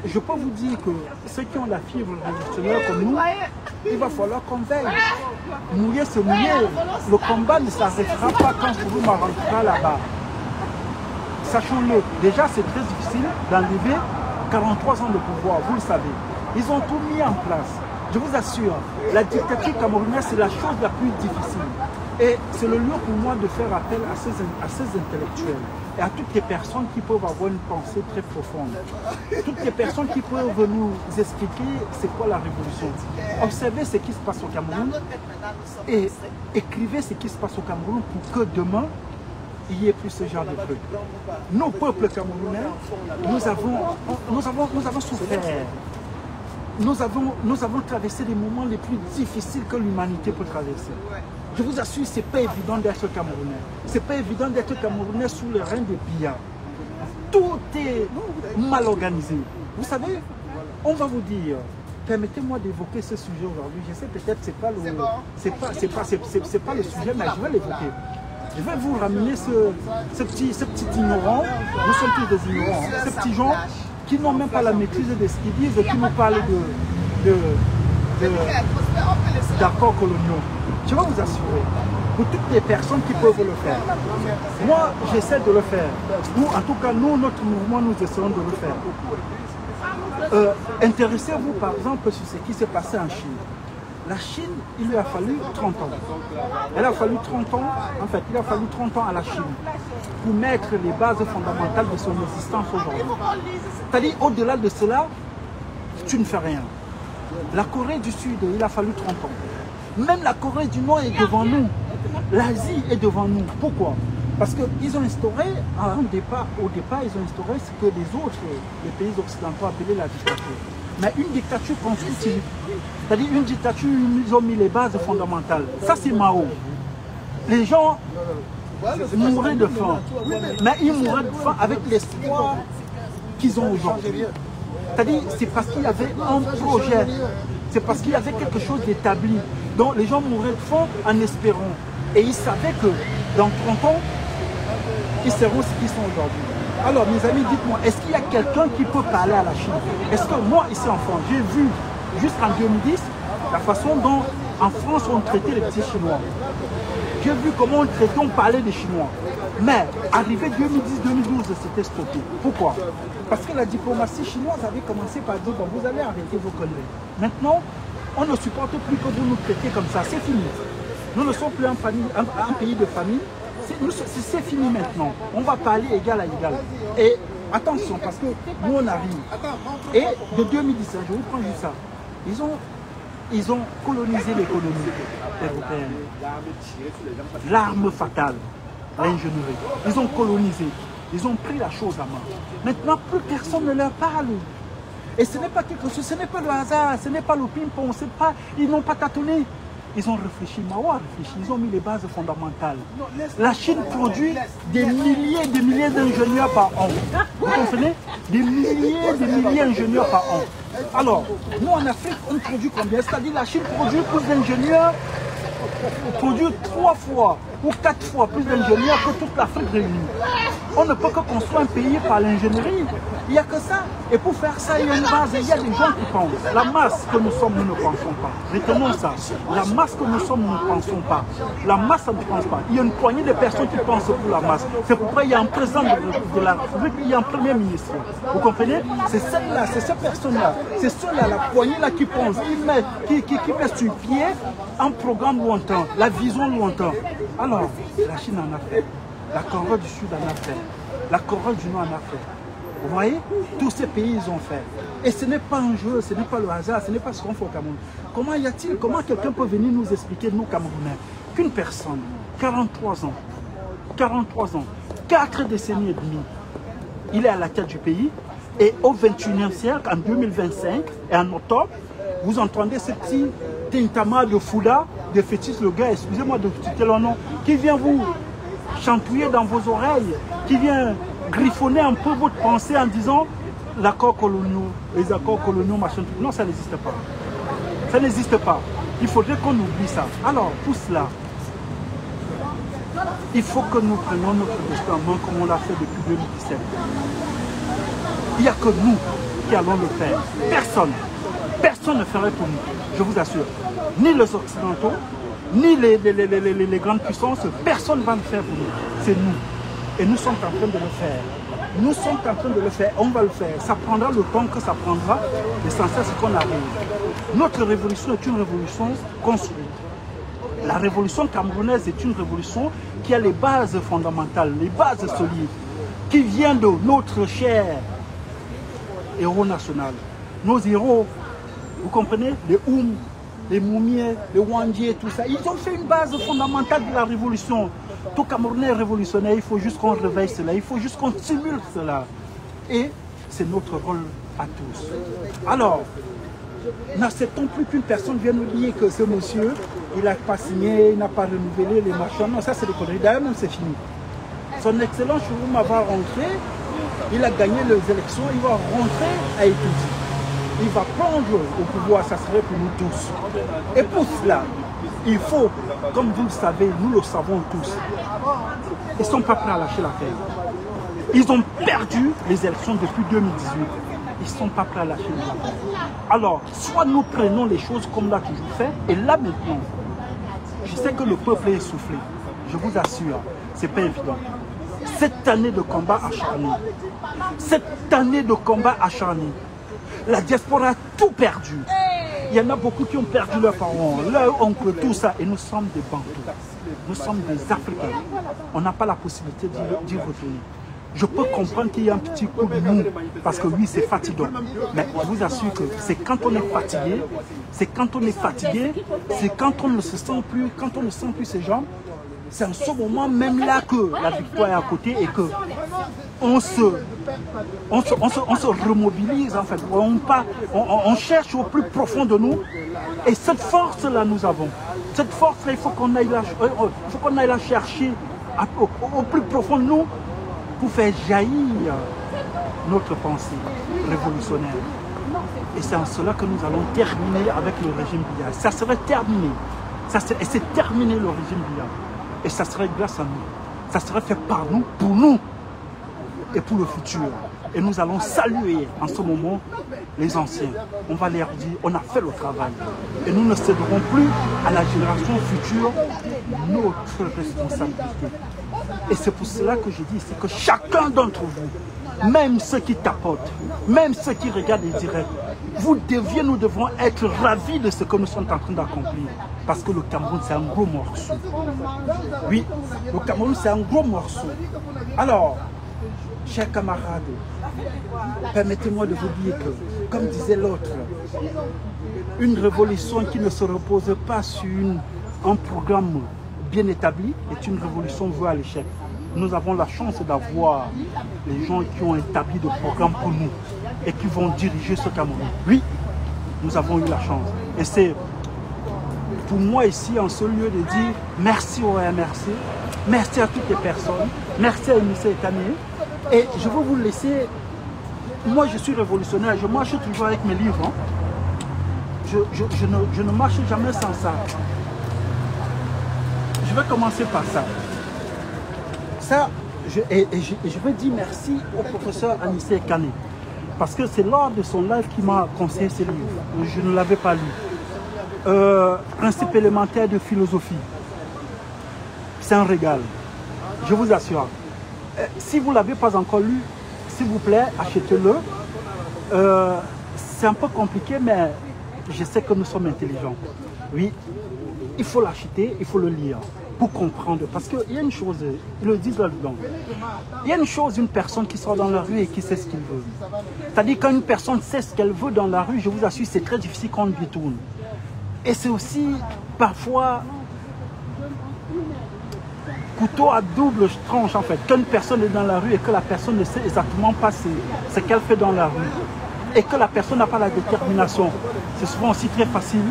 je peux vous dire que ceux qui ont la fibre révolutionnaire comme nous, il va falloir qu'on veille. Mouiller, c'est mouiller. Le combat ne s'arrêtera pas quand Chourouma rentrera là-bas. Sachons-le, déjà c'est très difficile d'enlever 43 ans de pouvoir, vous le savez. Ils ont tout mis en place. Je vous assure, la dictature camerounaise, c'est la chose la plus difficile. Et c'est le lieu pour moi de faire appel à ces intellectuels et à toutes les personnes qui peuvent avoir une pensée très profonde. Toutes les personnes qui peuvent nous expliquer c'est quoi la révolution. Observez ce qui se passe au Cameroun et écrivez ce qui se passe au Cameroun pour que demain, il n'y ait plus ce genre de trucs. Nos peuples camerounais, nous avons souffert. Nous avons traversé les moments les plus difficiles que l'humanité peut traverser. Je vous assure, ce n'est pas évident d'être Camerounais. Ce n'est pas évident d'être Camerounais sous le règne de Biya. Tout est mal organisé. Vous savez, on va vous dire, permettez-moi d'évoquer ce sujet aujourd'hui. Je sais peut-être que ce n'est pas le sujet, mais je vais l'évoquer. Je vais vous ramener ce petit ignorant. Nous sommes tous des ignorants. Ces petits gens qui n'ont même pas la maîtrise de ce qu'ils disent et qui nous parlent d'accords coloniaux. Je vais vous assurer, pour toutes les personnes qui peuvent le faire, moi j'essaie de le faire. Nous, en tout cas, nous, notre mouvement, nous essayons de le faire. Intéressez-vous par exemple sur ce qui s'est passé en Chine. La Chine, il lui a fallu 30 ans. Il a fallu 30 ans, en fait, il a fallu 30 ans à la Chine pour mettre les bases fondamentales de son existence aujourd'hui. C'est-à-dire, au-delà de cela, tu ne fais rien. La Corée du Sud, il a fallu 30 ans. Même la Corée du Nord est devant nous. L'Asie est devant nous. Pourquoi? Parce qu'ils ont instauré, au départ, ils ont instauré ce que les pays occidentaux appelaient la dictature. Mais une dictature constructive, c'est-à-dire une dictature où ils ont mis les bases fondamentales. Ça, c'est Mao. Les gens mouraient de faim, mais ils mouraient de faim avec l'espoir qu'ils ont aujourd'hui. C'est-à-dire, c'est parce qu'il y avait un projet, c'est parce qu'il y avait quelque chose d'établi. Donc, les gens mouraient de faim en espérant. Et ils savaient que dans 30 ans, ils seront ce qu'ils sont aujourd'hui. Alors, mes amis, dites-moi, est-ce qu'il y a quelqu'un qui peut parler à la Chine? Est-ce que moi, ici en France, j'ai vu, jusqu'en 2010, la façon dont, en France, on traitait les petits Chinois. J'ai vu comment on parlait des Chinois. Mais, arrivé 2010-2012, c'était stoppé. Pourquoi? Parce que la diplomatie chinoise avait commencé par dire, bon, vous allez arrêter vos conneries. Maintenant, on ne supporte plus que vous nous traitez comme ça. C'est fini. Nous ne sommes plus un pays de famille. C'est fini maintenant. On va parler égal à égal. Et attention, parce que nous on arrive. Et de 2017, je vous prends juste ça. Ils ont colonisé l'économie européenne. L'arme fatale, l'ingénierie. Ils ont colonisé. Ils ont pris la chose à main. Maintenant, plus personne ne leur parle. Et ce n'est pas quelque chose, ce n'est pas le hasard, ce n'est pas le ping-pong, ils n'ont pas tâtonné. Ils ont réfléchi, Mao a réfléchi, ils ont mis les bases fondamentales. La Chine produit des milliers d'ingénieurs par an. Vous comprenez? Des milliers d'ingénieurs par an. Alors, nous en Afrique, on produit combien? C'est-à-dire la Chine produit plus d'ingénieurs, produit 3 fois ou 4 fois plus d'ingénieurs que toute l'Afrique réunie. On ne peut que construire un pays par l'ingénierie. Il n'y a que ça. Et pour faire ça, il y a une base. Il y a des gens qui pensent. La masse que nous sommes, nous ne pensons pas. Retenons ça. La masse que nous sommes, nous ne pensons pas. La masse, ça ne pense pas. Il y a une poignée de personnes qui pensent pour la masse. C'est pourquoi il y a un président de la République, il y a un premier ministre. Vous comprenez? C'est celle-là, c'est ces personnes-là. C'est ceux-là, la poignée-là qui pense, qui met sur pied un programme lointain, la vision lointain. Alors, la Chine en a fait. La Corée du Sud en a fait. La Corée du Nord en a fait. Vous voyez? Tous ces pays, ils ont fait. Et ce n'est pas un jeu, ce n'est pas le hasard, ce n'est pas ce qu'on fait au Cameroun. Comment y a-t-il, comment quelqu'un peut venir nous expliquer, nous Camerounais, qu'une personne, 43 ans, 4 décennies et demie, il est à la tête du pays, et au 21e siècle, en 2025, et en octobre, vous entendez ce petit tintama de Fouda, de Fétis le gars, excusez-moi de citer le nom, qui vient vous chantouiller dans vos oreilles, qui vient griffonner un peu votre pensée en disant l'accord colonial, les accords coloniaux, machin. Non, ça n'existe pas. Ça n'existe pas. Il faudrait qu'on oublie ça. Alors, pour cela, il faut que nous prenions notre destin en main comme on l'a fait depuis 2017. Il n'y a que nous qui allons le faire. Personne. Personne ne ferait pour nous, je vous assure. Ni les Occidentaux, ni les grandes puissances, personne ne va le faire pour nous. C'est nous. Et nous sommes en train de le faire. Nous sommes en train de le faire. On va le faire. Ça prendra le temps que ça prendra. L'essentiel, c'est qu'on arrive. Notre révolution est une révolution construite. La révolution camerounaise est une révolution qui a les bases fondamentales, les bases solides, qui vient de notre cher héros national. Nos héros, vous comprenez, les Oum, les Moumiers, les Wandiers, tout ça, ils ont fait une base fondamentale de la révolution. Tout Camerounais est révolutionnaire, il faut juste qu'on réveille cela, il faut juste qu'on stimule cela. Et c'est notre rôle à tous. Alors, n'acceptons plus qu'une personne vienne nous dire que ce monsieur, il n'a pas signé, il n'a pas renouvelé les machins. Non, ça c'est des conneries. D'ailleurs, même c'est fini. Son Excellence Chourouma va rentrer, il a gagné les élections, il va rentrer à Étouti. Il va prendre au pouvoir, ça serait pour nous tous. Et pour cela, il faut, comme vous le savez, nous le savons tous, ils ne sont pas prêts à lâcher l'affaire. Ils ont perdu les élections depuis 2018. Ils ne sont pas prêts à lâcher l'affaire. Alors, soit nous prenons les choses comme l'a toujours fait, et là maintenant, je sais que le peuple est essoufflé. Je vous assure, ce n'est pas évident. Cette année de combat acharné, la diaspora a tout perdu. Il y en a beaucoup qui ont perdu leurs parents, leurs oncles, tout ça. Et nous sommes des Bantous. Nous sommes des Africains. On n'a pas la possibilité d'y retourner. Je peux comprendre qu'il y a un petit coup de mou, parce que oui, c'est fatigant. Mais je vous assure que c'est quand on est fatigué, c'est quand on ne se sent plus, quand on ne sent plus ses jambes, c'est en ce moment même là que la victoire est à côté et que on se remobilise en fait. On cherche au plus profond de nous et cette force-là nous avons. Cette force-là, il faut qu'on aille la chercher au plus profond de nous pour faire jaillir notre pensée révolutionnaire. Et c'est en cela que nous allons terminer avec le régime Biya. Ça serait terminé. Et c'est terminé le régime Biya. Et ça serait grâce à nous. Ça serait fait par nous, pour nous et pour le futur. Et nous allons saluer en ce moment les anciens. On va leur dire, on a fait le travail. Et nous ne céderons plus à la génération future notre responsabilité. Et c'est pour cela que je dis ici que chacun d'entre vous, même ceux qui tapotent, même ceux qui regardent les directs, nous devrons être ravis de ce que nous sommes en train d'accomplir. Parce que le Cameroun, c'est un gros morceau. Oui, le Cameroun, c'est un gros morceau. Alors, chers camarades, permettez-moi de vous dire que, comme disait l'autre, une révolution qui ne se repose pas sur un programme bien établi est une révolution vouée à l'échec. Nous avons la chance d'avoir les gens qui ont établi des programmes pour nous et qui vont diriger ce Cameroun. Oui, nous avons eu la chance. Et c'est pour moi ici, en ce lieu, de dire merci au RMRC, merci à toutes les personnes, merci à Eunice Etanie. Et je veux vous laisser, moi je suis révolutionnaire, je marche toujours avec mes livres. Hein. Je ne marche jamais sans ça. je vais commencer par ça. Ça, je veux dire merci au professeur Anissé Kane. Parce que c'est lors de son live qui m'a conseillé ce livre. Je ne l'avais pas lu. Principe élémentaire de philosophie. C'est un régal. Je vous assure. Si vous ne l'avez pas encore lu, s'il vous plaît, achetez-le. C'est un peu compliqué, mais je sais que nous sommes intelligents. Oui, il faut l'acheter, il faut le lire pour comprendre. Parce qu'il y a une chose, ils le disent là-dedans. Il y a une chose, une personne qui sort dans la rue et qui sait ce qu'il veut. C'est-à-dire quand une personne sait ce qu'elle veut dans la rue, je vous assure, c'est très difficile qu'on lui tourne. Et c'est aussi parfois couteau à double tranche en fait. Quand une personne est dans la rue et que la personne ne sait exactement pas ce qu'elle fait dans la rue et que la personne n'a pas la détermination, c'est souvent aussi très facile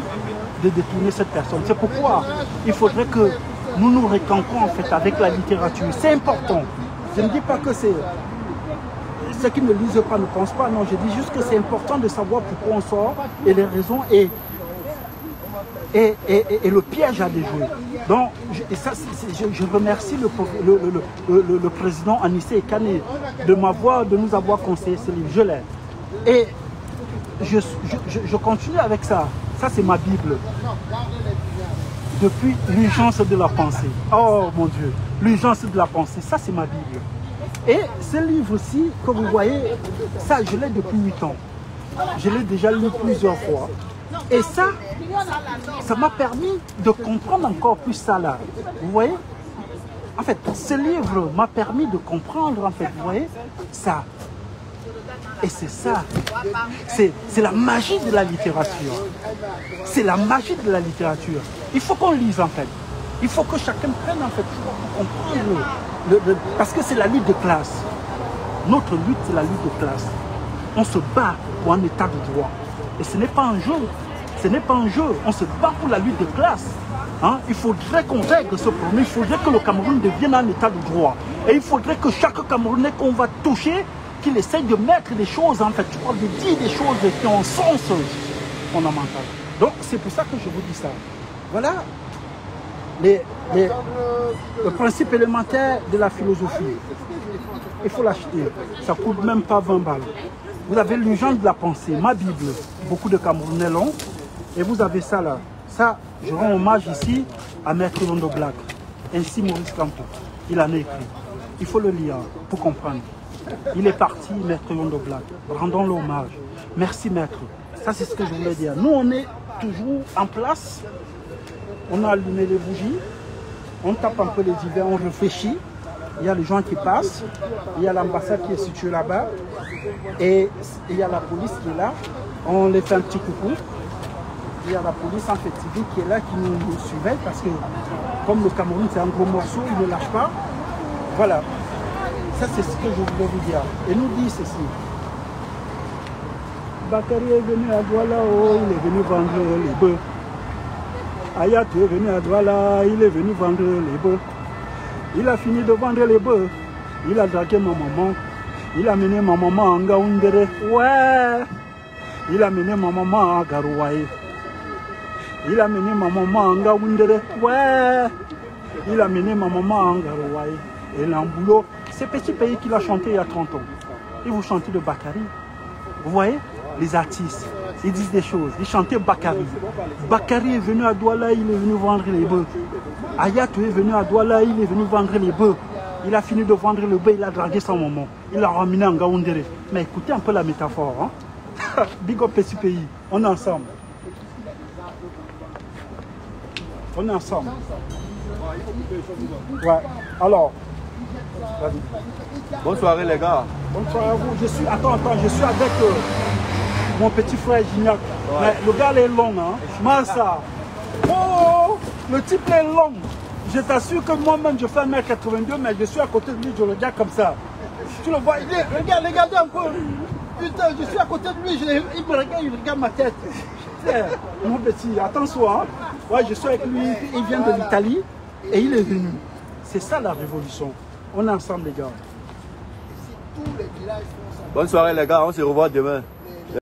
de détourner cette personne. C'est pourquoi il faudrait que nous nous récanquons en fait avec la littérature. C'est important. Je ne dis pas que c'est... Ceux qui ne lisent pas ne pensent pas. Non, je dis juste que c'est important de savoir pourquoi on sort et les raisons et le piège à déjouer. Donc, je remercie le président Anissé Kane de nous avoir conseillé ce livre. Je l'ai. Et je continue avec ça. Ça, c'est ma Bible. Depuis l'urgence de la pensée. Oh mon Dieu, l'urgence de la pensée. Ça, c'est ma Bible. Et ce livre-ci, que vous voyez, ça, je l'ai depuis 8 ans. Je l'ai déjà lu plusieurs fois. Et ça m'a permis de comprendre encore plus ça là. Vous voyez? En fait, ce livre m'a permis de comprendre, en fait, vous voyez, ça. Et c'est ça. C'est la magie de la littérature. C'est la magie de la littérature. Il faut qu'on lise, en fait. Il faut que chacun prenne, en fait, pour comprendre. Parce que c'est la lutte de classe. Notre lutte, c'est la lutte de classe. On se bat pour un état de droit. Et ce n'est pas un jeu. Ce n'est pas un jeu. On se bat pour la lutte de classe. Hein? Il faudrait qu'on règle ce problème. Il faudrait que le Cameroun devienne un état de droit. Et il faudrait que chaque Camerounais qu'on va toucher, qu'il essaye de mettre des choses, en fait, tu parles de dire des choses qui ont un sens fondamental. Donc, c'est pour ça que je vous dis ça. Voilà le principe élémentaire de la philosophie. Il faut l'acheter. Ça ne coûte même pas 20 balles. Vous avez l'urgence de la pensée, ma Bible. Beaucoup de Camerounais l'ont. Et vous avez ça là. Ça, je rends hommage ici à Maître Londo Black. Ainsi Maurice Kamto. Il en a écrit. Il faut le lire pour comprendre. Il est parti, Maître Londo Black. Rendons-le hommage. Merci, Maître. Ça, c'est ce que je voulais dire. Nous, on est toujours en place. On a allumé les bougies. On tape un peu les hivers, on réfléchit. Il y a les gens qui passent. Il y a l'ambassade qui est située là-bas. Et il y a la police qui est là. On les fait un petit coucou. Il y a la police en fait civile qui est là, qui nous surveille parce que comme le Cameroun c'est un gros morceau, il ne lâche pas. Voilà. Ça c'est ce que je voulais vous dire. Et nous dit ceci. Bakary est venu à Douala, oh, il est venu vendre les bœufs. Ayatou est venu à Douala, il est venu vendre les bœufs. Il a fini de vendre les bœufs. Il a dragué ma maman. Il a mené ma maman à Ngaoundere. Ouais. Il a mené ma maman à Garouaï. Il a mené ma maman à Ngaoundere. Ouais. Il a mené ma maman à Garouaï. Et Lamboulot, c'est petit pays qu'il a chanté il y a 30 ans. Et vous chantez de Bakary. Vous voyez, les artistes, ils disent des choses. Ils chantaient Bakary. Bakary est venu à Douala, il est venu vendre les bœufs. Ayatou est venu à Douala, il est venu vendre les bœufs. Il a fini de vendre le bœuf, il a dragué son maman. Il l'a ramené en Ngaoundere. Mais écoutez un peu la métaphore. Hein? Big up petit pays. On est ensemble. On est ensemble. Ouais. Alors.
Bonne soirée les gars.
Bonne soirée à vous. Je suis avec mon petit frère Gignac. Ouais. Le gars est long, hein. Massa. Oh, le type est long. Je t'assure que moi-même je fais 1m82, mais je suis à côté de lui, je le regarde comme ça. Tu le vois, regardez un peu. Putain, je suis à côté de lui, il me regarde, il regarde ma tête. Mon petit, attention, hein. Ouais, je suis avec lui, il vient de l'Italie et il est venu. C'est ça la révolution. On est ensemble les gars.
Bonne soirée les gars, on se revoit demain.